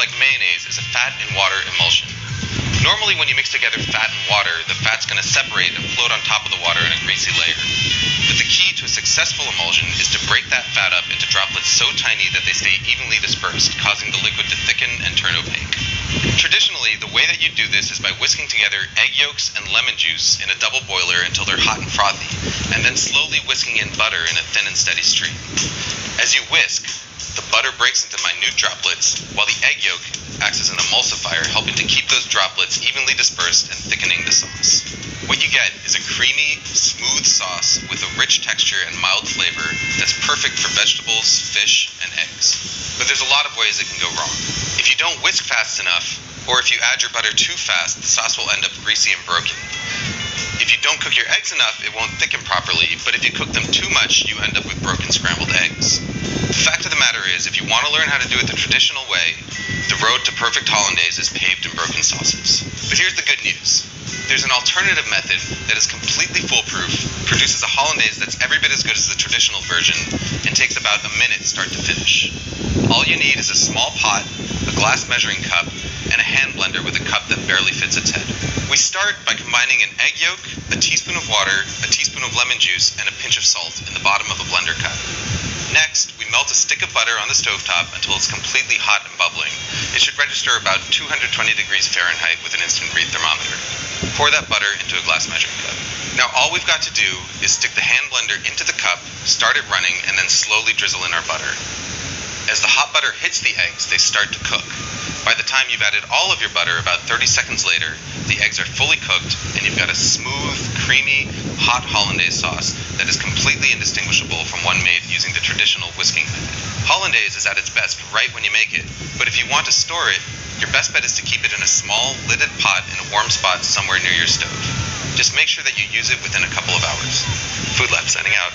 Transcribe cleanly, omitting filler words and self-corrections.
like mayonnaise, is a fat and water emulsion. Normally when you mix together fat and water, the fat's going to separate and float on top of the water in a greasy layer. But the key to a successful emulsion is to break that fat up into droplets so tiny that they stay evenly dispersed, causing the liquid to thicken and turn opaque. Traditionally, the way that you do this is by whisking together egg yolks and lemon juice in a double boiler until they're hot and frothy, and then slowly whisking in butter in a thin and steady stream. As you whisk, the butter breaks into minute droplets, while the egg yolk acts as an emulsifier, helping to keep those droplets evenly dispersed and thickening the sauce. What you get is a creamy, smooth sauce with a rich texture and mild flavor that's perfect for vegetables, fish, and eggs. But there's a lot of ways it can go wrong. If you don't whisk fast enough, or if you add your butter too fast, the sauce will end up greasy and broken. If you don't cook your eggs enough, it won't thicken properly, but if you cook them too much, you end up with broken scrambled eggs. The fact of the matter is, if you want to learn how to do it the traditional way, the road to perfect hollandaise is paved in broken sauces. But here's the good news. There's an alternative method that is completely foolproof, produces a hollandaise that's every bit as good as the traditional version, and takes about a minute start to finish. All you need is a small pot, a glass measuring cup, and a hand blender with a cup that barely fits its head. We start by combining an egg yolk, a teaspoon of water, a teaspoon of lemon juice, and a pinch of salt in the bottom of a blender cup. Next, we melt a stick of butter on the stovetop until it's completely hot and bubbling. It should register about 220 degrees Fahrenheit with an instant read thermometer. Pour that butter into a glass measuring cup. Now all we've got to do is stick the hand blender into the cup, start it running, and then slowly drizzle in our butter. As the hot butter hits the eggs, they start to cook. By the time you've added all of your butter, about 30 seconds later, the eggs are fully cooked and you've got a smooth, creamy, hot hollandaise sauce that is completely indistinguishable from one made using the traditional whisking method. Hollandaise is at its best right when you make it, but if you want to store it, your best bet is to keep it in a small, lidded pot in a warm spot somewhere near your stove. Just make sure that you use it within a couple of hours. Food Lab signing out.